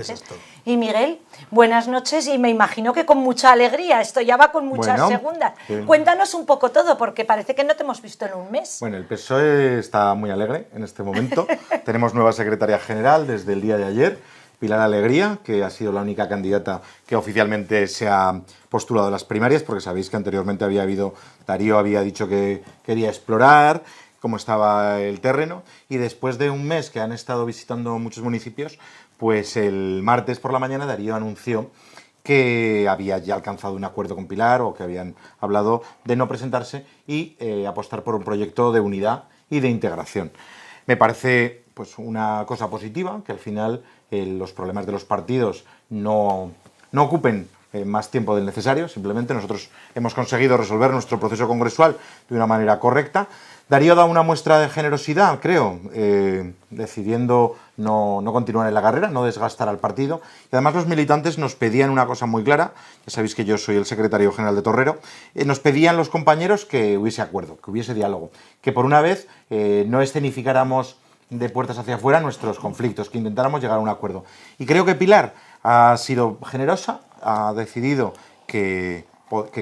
Eso es todo. Y Miguel, buenas noches y me imagino que con mucha alegría, esto ya va con muchas segundas. Cuéntanos un poco todo, porque parece que no te hemos visto en un mes. Bueno, el PSOE está muy alegre en este momento. Tenemos nueva secretaria general desde el día de ayer, Pilar Alegría, que ha sido la única candidata que oficialmente se ha postulado a las primarias, porque sabéis que anteriormente Darío había dicho que quería explorar cómo estaba el terreno, y después de un mes que han estado visitando muchos municipios, pues el martes por la mañana Darío anunció que había ya alcanzado un acuerdo con Pilar, o que habían hablado de no presentarse y apostar por un proyecto de unidad y de integración. Me parece pues una cosa positiva, que al final los problemas de los partidos no ocupen más tiempo del necesario. Simplemente nosotros hemos conseguido resolver nuestro proceso congresual de una manera correcta. Darío da una muestra de generosidad, creo, decidiendo no continuar en la carrera, no desgastar al partido. Y además los militantes nos pedían una cosa muy clara, ya sabéis que yo soy el secretario general de Torrero, nos pedían los compañeros que hubiese acuerdo, que hubiese diálogo, que por una vez no escenificáramos de puertas hacia afuera nuestros conflictos, que intentáramos llegar a un acuerdo. Y creo que Pilar ha sido generosa, ha decidido que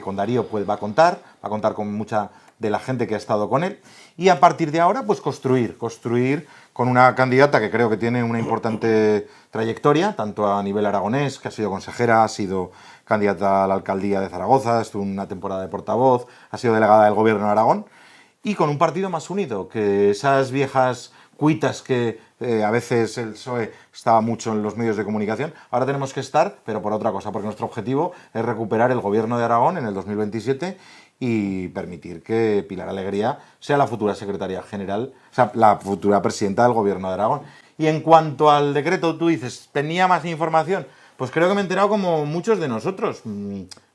con Darío va a contar con mucha de la gente que ha estado con él, y a partir de ahora pues construir con una candidata que creo que tiene una importante trayectoria, tanto a nivel aragonés, que ha sido consejera, ha sido candidata a la alcaldía de Zaragoza, estuvo una temporada de portavoz, ha sido delegada del gobierno de Aragón, y con un partido más unido, que esas viejas cuitas que a veces el PSOE estaba mucho en los medios de comunicación, ahora tenemos que estar, pero por otra cosa, porque nuestro objetivo es recuperar el gobierno de Aragón en el 2027 y permitir que Pilar Alegría sea la futura secretaria general, o sea, la futura presidenta del gobierno de Aragón. Y en cuanto al decreto, tú dices, ¿tenía más información? Pues creo que me he enterado como muchos de nosotros,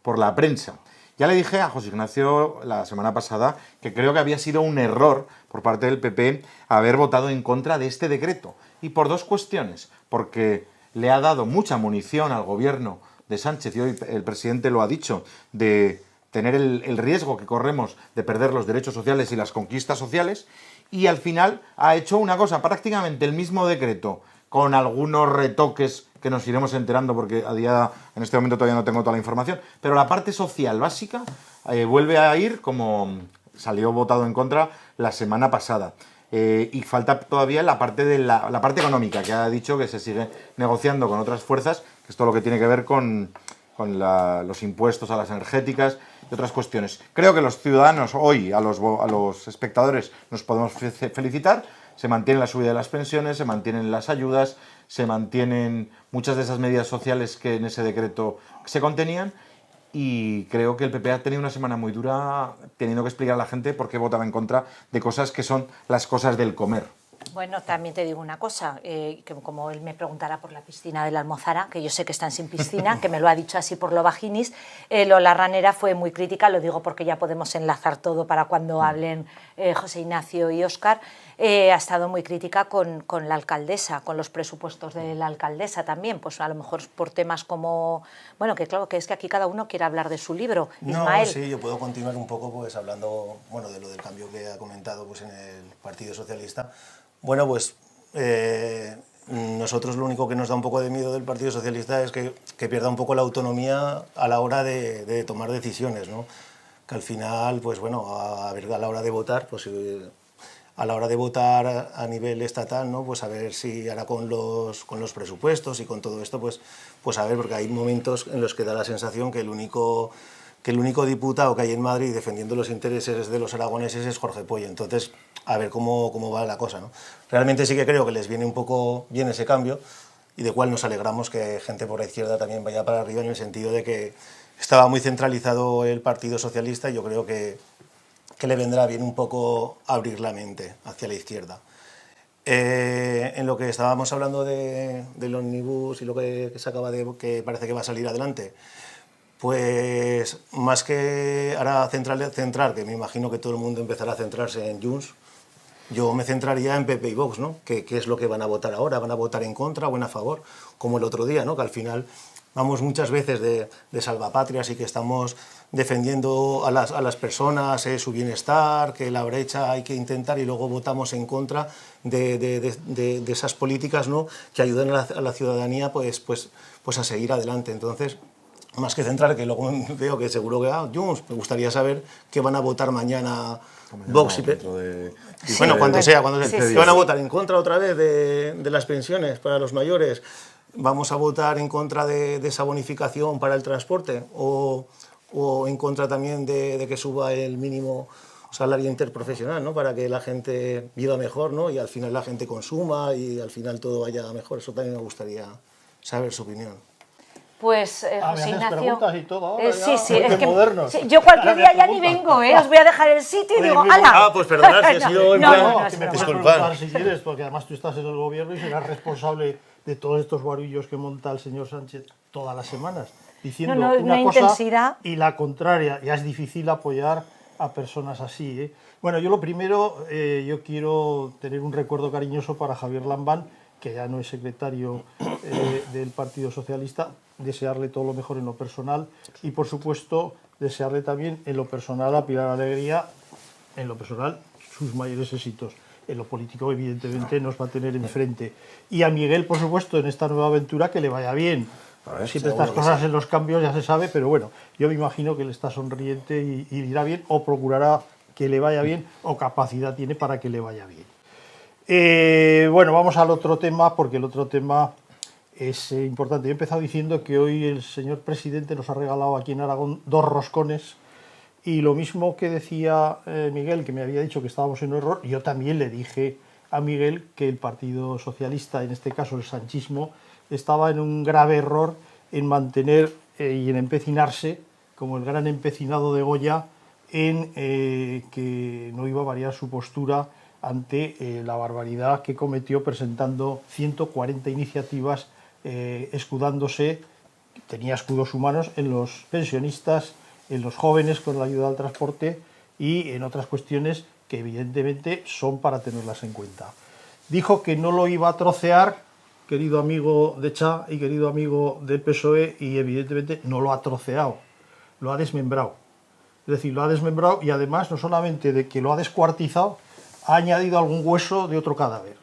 por la prensa. Ya le dije a José Ignacio la semana pasada que creo que había sido un error por parte del PP haber votado en contra de este decreto. Y por dos cuestiones. Porque le ha dado mucha munición al gobierno de Sánchez, y hoy el presidente lo ha dicho, de tener el riesgo que corremos de perder los derechos sociales y las conquistas sociales. Y al final ha hecho una cosa, prácticamente el mismo decreto, con algunos retoques que nos iremos enterando, porque en este momento todavía no tengo toda la información, pero la parte social básica vuelve a ir como salió votado en contra la semana pasada. Y falta todavía la parte la parte económica, que ha dicho que se sigue negociando con otras fuerzas, que es todo lo que tiene que ver con los impuestos a las energéticas y otras cuestiones. Creo que los ciudadanos hoy, a los espectadores, nos podemos felicitar. Se mantiene la subida de las pensiones, se mantienen las ayudas, se mantienen muchas de esas medidas sociales que en ese decreto se contenían, y creo que el PP ha tenido una semana muy dura teniendo que explicar a la gente por qué votaba en contra de cosas que son las cosas del comer. Bueno, también te digo una cosa, que como él me preguntara por la piscina de la Almozara, que yo sé que están sin piscina, que me lo ha dicho así por lo bajinis, Lola Ranera fue muy crítica, lo digo porque ya podemos enlazar todo para cuando hablen José Ignacio y Óscar, ha estado muy crítica con la alcaldesa, con los presupuestos de la alcaldesa también, pues a lo mejor por temas como, bueno, que claro, que es que aquí cada uno quiere hablar de su libro. Ismael. No, sí, yo puedo continuar un poco pues hablando, bueno, de lo del cambio que ha comentado pues en el Partido Socialista. Bueno, pues nosotros lo único que nos da un poco de miedo del Partido Socialista es que pierda un poco la autonomía a la hora de tomar decisiones, ¿no? Que al final, pues bueno, a la hora de votar, pues a la hora de votar a nivel estatal, ¿no? Pues a ver si ahora con los presupuestos y con todo esto, pues a ver, porque hay momentos en los que da la sensación que el único diputado que hay en Madrid defendiendo los intereses de los aragoneses es Jorge Puy. Entonces, a ver cómo va la cosa, ¿no? Realmente sí que creo que les viene un poco bien ese cambio, y de cual nos alegramos que gente por la izquierda también vaya para arriba, en el sentido de que estaba muy centralizado el Partido Socialista, y yo creo que le vendrá bien un poco abrir la mente hacia la izquierda. En lo que estábamos hablando del Omnibus y lo que se acaba que parece que va a salir adelante, pues más que ahora centrar, que me imagino que todo el mundo empezará a centrarse en Junts, yo me centraría en PP y Vox, ¿no? ¿Qué es lo que van a votar ahora? ¿Van a votar en contra o a favor? Como el otro día, ¿no? Que al final vamos muchas veces de salvapatrias y que estamos defendiendo a las personas, su bienestar, que la brecha hay que intentar, y luego votamos en contra de esas políticas, ¿no?, que ayudan a la ciudadanía pues a seguir adelante. Entonces, más que centrar, que luego veo que seguro que Junts, me gustaría saber qué van a votar mañana Vox bueno, cuando sea, ¿qué van a votar? ¿En contra otra vez de las pensiones para los mayores? ¿Vamos a votar en contra de esa bonificación para el transporte? ¿O en contra también de que suba el mínimo salario interprofesional, ¿no?, para que la gente viva mejor, ¿no?, y al final la gente consuma y al final todo vaya mejor? Eso también me gustaría saber su opinión. Pues, José Ignacio... preguntas y todo ahora, sí, sí, es que modernos. sí, yo cualquier día ya ni vengo, os voy a dejar el sitio y digo, ¡hala! Pues perdonad, si ha sido en plan... Que me puedes preguntar si quieres, porque además tú estás en el gobierno y serás responsable de todos estos barullos que monta el señor Sánchez todas las semanas, diciendo una cosa intensidad y la contraria. Ya es difícil apoyar a personas así, ¿eh? Bueno, yo lo primero, yo quiero tener un recuerdo cariñoso para Javier Lambán, que ya no es secretario del Partido Socialista, desearle todo lo mejor en lo personal y, por supuesto, desearle también en lo personal a Pilar Alegría, en lo personal, sus mayores éxitos. En lo político, evidentemente, nos va a tener enfrente. Y a Miguel, por supuesto, en esta nueva aventura, que le vaya bien. Siempre estas cosas en los cambios ya se sabe, pero bueno, yo me imagino que él está sonriente y irá bien, o procurará que le vaya bien, o capacidad tiene para que le vaya bien. Bueno, vamos al otro tema, porque el otro tema es importante. Yo he empezado diciendo que hoy el señor presidente nos ha regalado aquí en Aragón 2 roscones, y lo mismo que decía Miguel, que me había dicho que estábamos en un error, yo también le dije a Miguel que el Partido Socialista, en este caso el sanchismo, estaba en un grave error en mantener y en empecinarse, como el gran empecinado de Goya, en que no iba a variar su postura ante la barbaridad que cometió presentando 140 iniciativas, escudándose, tenía escudos humanos en los pensionistas, en los jóvenes con la ayuda al transporte y en otras cuestiones que evidentemente son para tenerlas en cuenta. Dijo que no lo iba a trocear, querido amigo de Cha y querido amigo del PSOE, y evidentemente no lo ha troceado, lo ha desmembrado. Es decir, lo ha desmembrado, y además no solamente de que lo ha descuartizado, ha añadido algún hueso de otro cadáver.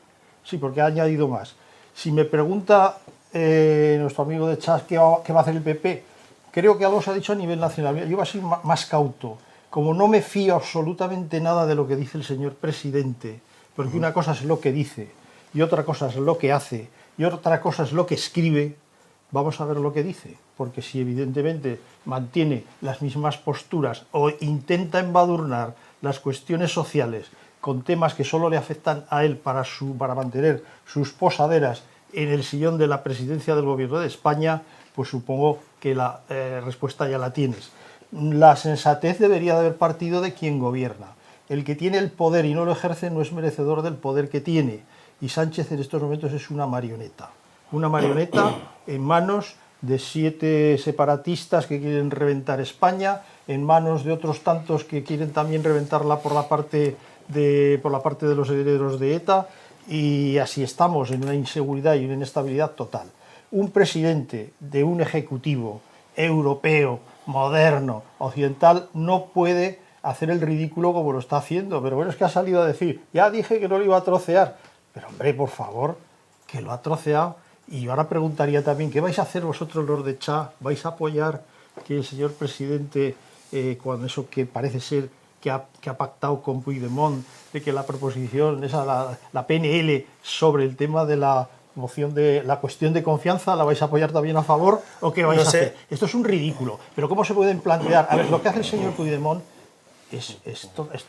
Sí, porque ha añadido más. Si me pregunta nuestro amigo de Cha qué va a hacer el PP, creo que algo se ha dicho a nivel nacional. Yo voy a ser más cauto. Como no me fío absolutamente nada de lo que dice el señor presidente, porque una cosa es lo que dice, y otra cosa es lo que hace, y otra cosa es lo que escribe, vamos a ver lo que dice. Porque si evidentemente mantiene las mismas posturas o intenta embadurnar las cuestiones sociales con temas que solo le afectan a él para mantener sus posaderas en el sillón de la presidencia del gobierno de España, pues supongo que la respuesta ya la tienes. La sensatez debería de haber partido de quien gobierna. El que tiene el poder y no lo ejerce no es merecedor del poder que tiene. Y Sánchez en estos momentos es una marioneta en manos de 7 separatistas que quieren reventar España, en manos de otros tantos que quieren también reventarla por la parte de los herederos de ETA, y así estamos en una inseguridad y una inestabilidad total. Un presidente de un ejecutivo europeo, moderno, occidental, no puede hacer el ridículo como lo está haciendo. Pero bueno, es que ha salido a decir, ya dije que no lo iba a trocear. Pero hombre, por favor, que lo ha troceado. Y yo ahora preguntaría también, ¿qué vais a hacer vosotros los de Cha? ¿Vais a apoyar que el señor presidente, cuando eso que parece ser que ha pactado con Puigdemont, de que la proposición, la PNL, sobre el tema de la moción de la cuestión de confianza, ¿la vais a apoyar también a favor o qué vais a hacer? Esto es un ridículo. Pero ¿cómo se pueden plantear? A ver, lo que hace el señor Puigdemont es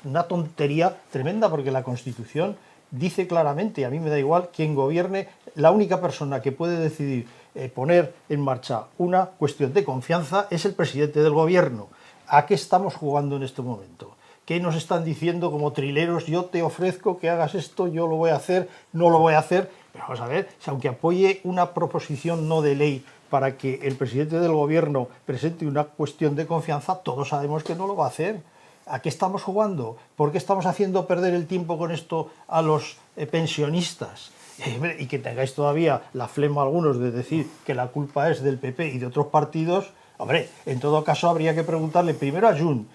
una tontería tremenda, porque la Constitución dice claramente, a mí me da igual quién gobierne, la única persona que puede decidir poner en marcha una cuestión de confianza es el presidente del gobierno. ¿A qué estamos jugando en este momento? ¿Qué nos están diciendo como trileros? Yo te ofrezco que hagas esto, yo lo voy a hacer, no lo voy a hacer. Pero vamos a ver, si aunque apoye una proposición no de ley para que el presidente del gobierno presente una cuestión de confianza, todos sabemos que no lo va a hacer. ¿A qué estamos jugando? ¿Por qué estamos haciendo perder el tiempo con esto a los pensionistas? y que tengáis todavía la flema algunos de decir que la culpa es del PP y de otros partidos, hombre, en todo caso habría que preguntarle primero a Junts,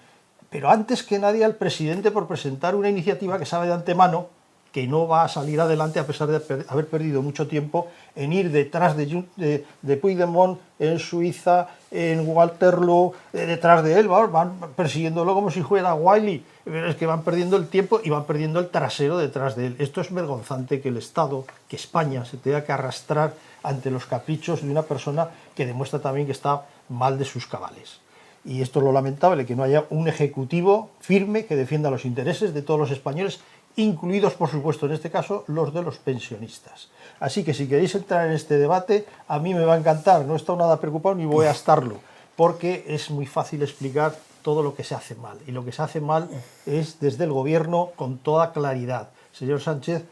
pero antes que nadie al presidente por presentar una iniciativa que sabe de antemano que no va a salir adelante a pesar de haber perdido mucho tiempo en ir detrás de Puigdemont en Suiza, en Waterloo, detrás de él, van persiguiéndolo como si fuera Wiley, pero es que van perdiendo el tiempo y van perdiendo el trasero detrás de él. Esto es vergonzante que el Estado, que España se tenga que arrastrar ante los caprichos de una persona que demuestra también que está mal de sus cabales. Y esto es lo lamentable, que no haya un ejecutivo firme que defienda los intereses de todos los españoles, incluidos, por supuesto, en este caso, los de los pensionistas. Así que si queréis entrar en este debate, a mí me va a encantar, no he estado nada preocupado ni voy a estarlo, porque es muy fácil explicar todo lo que se hace mal. Y lo que se hace mal es desde el gobierno con toda claridad. Señor Sánchez,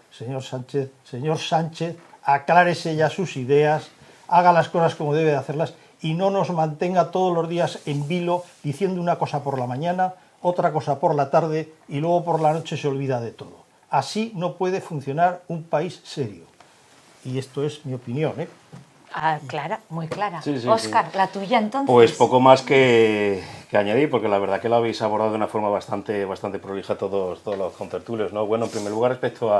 aclárese ya sus ideas, haga las cosas como debe de hacerlas y no nos mantenga todos los días en vilo diciendo una cosa por la mañana, otra cosa por la tarde y luego por la noche se olvida de todo. Así no puede funcionar un país serio. Y esto es mi opinión, ¿eh? Clara, muy clara. Sí, sí, Óscar, sí. la tuya entonces. Pues poco más que añadir, porque la verdad que lo habéis abordado de una forma bastante prolija todos los contertulios, ¿no? Bueno, en primer lugar, respecto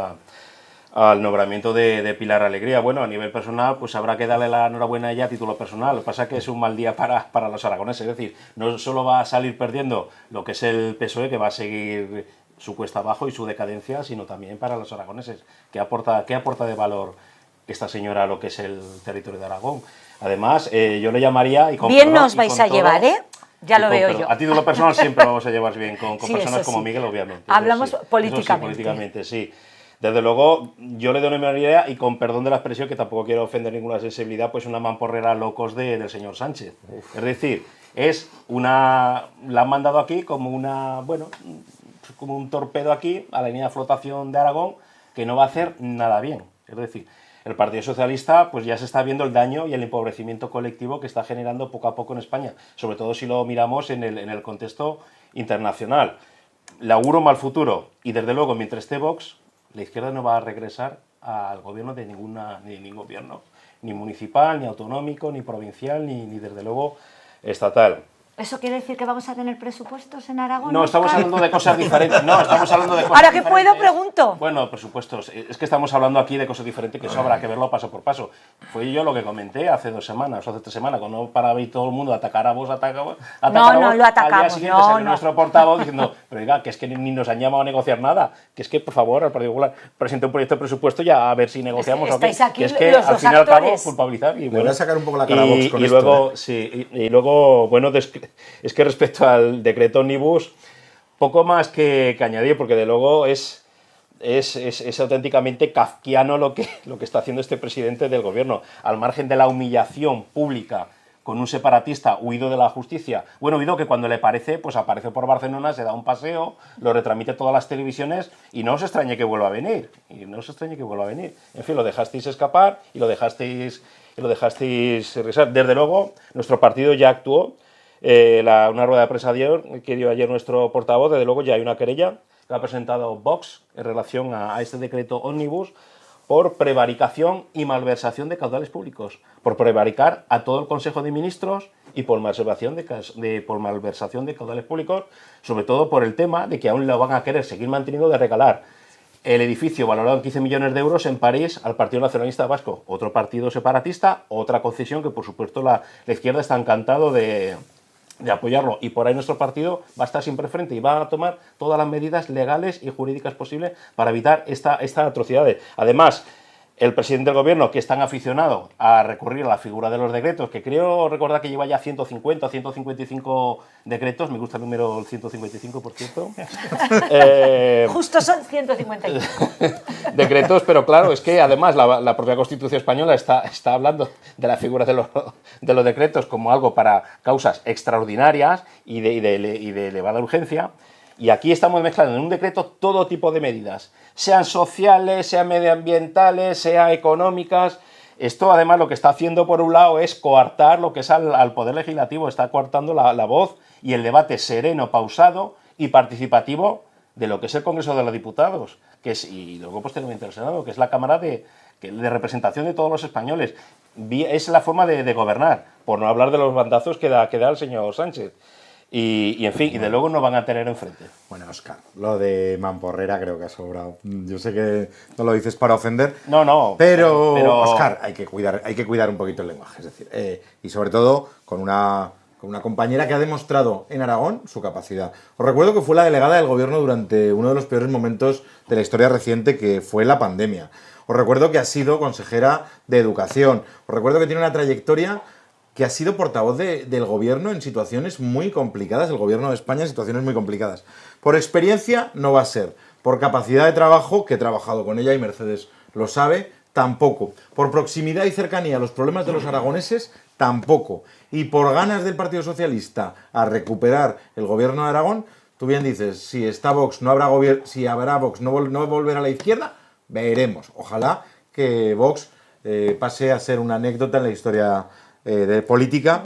al nombramiento de Pilar Alegría, bueno, a nivel personal, pues habrá que darle la enhorabuena a ella a título personal. Lo que pasa es que es un mal día para los aragoneses, es decir, no solo va a salir perdiendo lo que es el PSOE, que va a seguir su cuesta abajo y su decadencia, sino también para los aragoneses. ¿Qué aporta de valor esta señora a lo que es el territorio de Aragón? Además, yo le llamaría... Y con bien perdón, nos vais a llevar, ¿eh? Ya lo veo yo. A título personal siempre vamos a llevar bien con Sí, personas como sí. Miguel, obviamente. Hablamos Eso sí, políticamente. eso sí, políticamente, sí. Desde luego, yo le doy una idea, y con perdón de la expresión, que tampoco quiero ofender ninguna sensibilidad, pues una mamporrera locos del señor Sánchez. Es decir, la han mandado aquí como como un torpedo aquí a la línea de flotación de Aragón, que no va a hacer nada bien. Es decir, el Partido Socialista pues ya se está viendo el daño y el empobrecimiento colectivo que está generando poco a poco en España, sobre todo si lo miramos en el contexto internacional. Le auguro mal futuro, y desde luego, mientras esté Vox, la izquierda no va a regresar al gobierno de ningún gobierno, ni municipal, ni autonómico, ni provincial, ni desde luego estatal. ¿Eso quiere decir que vamos a tener presupuestos en Aragón? No, estamos Óscar? hablando de cosas diferentes. No, estamos hablando de cosas ¿Ahora que diferentes. puedo, pregunto? Bueno, presupuestos. Es que estamos hablando aquí de cosas diferentes, que eso habrá que verlo paso por paso. Fue yo lo que comenté hace 2 semanas o hace 3 semanas, cuando no paraba y todo el mundo atacar a vos, atacar a vos. No lo atacamos. Al día siguiente salió nuestro portavoz diciendo, pero oiga, que es que ni nos han llamado a negociar nada, que es que, por favor, al Partido Popular presente un proyecto de presupuesto ya a ver si negociamos o qué. Estáis aquí Que es que, los al dos fin y al cabo, actores. culpabilizar. Y Le voy a sacar un poco la cara a Vox con y esto, luego, ¿eh? sí, y luego, bueno, es que respecto al decreto Omnibus, poco más que añadir, porque de luego es auténticamente kafkiano lo que está haciendo este presidente del gobierno, al margen de la humillación pública con un separatista huido de la justicia. Bueno, huido que cuando le parece, pues aparece por Barcelona, se da un paseo, lo retramite todas las televisiones y no os extrañe que vuelva a venir. En fin, lo dejasteis escapar y lo dejasteis regresar. Desde luego, nuestro partido ya actuó. Una rueda de prensa que dio ayer nuestro portavoz, desde luego ya hay una querella que ha presentado Vox en relación a este decreto Omnibus por prevaricación y malversación de caudales públicos, por prevaricar a todo el Consejo de Ministros y por malversación de caudales públicos, sobre todo por el tema de que aún lo van a querer seguir manteniendo de regalar el edificio valorado en 15 millones de euros en París al Partido Nacionalista Vasco, otro partido separatista, otra concesión que por supuesto la izquierda está encantado de apoyarlo, y por ahí nuestro partido va a estar siempre frente y va a tomar todas las medidas legales y jurídicas posibles para evitar estas atrocidades. Además, el presidente del gobierno, que es tan aficionado a recurrir a la figura de los decretos, que creo recordar que lleva ya 150 o 155 decretos, me gusta el número 155, por cierto. Justo son 155. Decretos, pero claro, es que además la propia Constitución española está hablando de la figura de los decretos como algo para causas extraordinarias y de elevada urgencia. Y aquí estamos mezclando en un decreto todo tipo de medidas, sean sociales, sean medioambientales, sean económicas. Esto además lo que está haciendo por un lado es coartar lo que es al Poder Legislativo, está coartando la voz y el debate sereno, pausado y participativo de lo que es el Congreso de los Diputados, y luego posteriormente el Senado, que es la Cámara de representación de todos los españoles. Es la forma de gobernar, por no hablar de los bandazos que da el señor Sánchez. Y en fin, y de luego no van a tener enfrente. Bueno, Óscar, lo de Mamporrera creo que ha sobrado. Yo sé que no lo dices para ofender. No. Pero Óscar, hay que cuidar un poquito el lenguaje. Es decir, y sobre todo con una compañera que ha demostrado en Aragón su capacidad. Os recuerdo que fue la delegada del gobierno durante uno de los peores momentos de la historia reciente, que fue la pandemia. Os recuerdo que ha sido consejera de Educación. Os recuerdo que tiene una trayectoria que ha sido portavoz del gobierno en situaciones muy complicadas, el gobierno de España en situaciones muy complicadas. Por experiencia no va a ser, por capacidad de trabajo, que he trabajado con ella y Mercedes lo sabe, tampoco. Por proximidad y cercanía a los problemas de los aragoneses, tampoco. Y por ganas del Partido Socialista a recuperar el gobierno de Aragón, tú bien dices, si está Vox, no habrá gobierno, si habrá Vox, no volverá a la izquierda, veremos. Ojalá que Vox pase a ser una anécdota en la historia de política.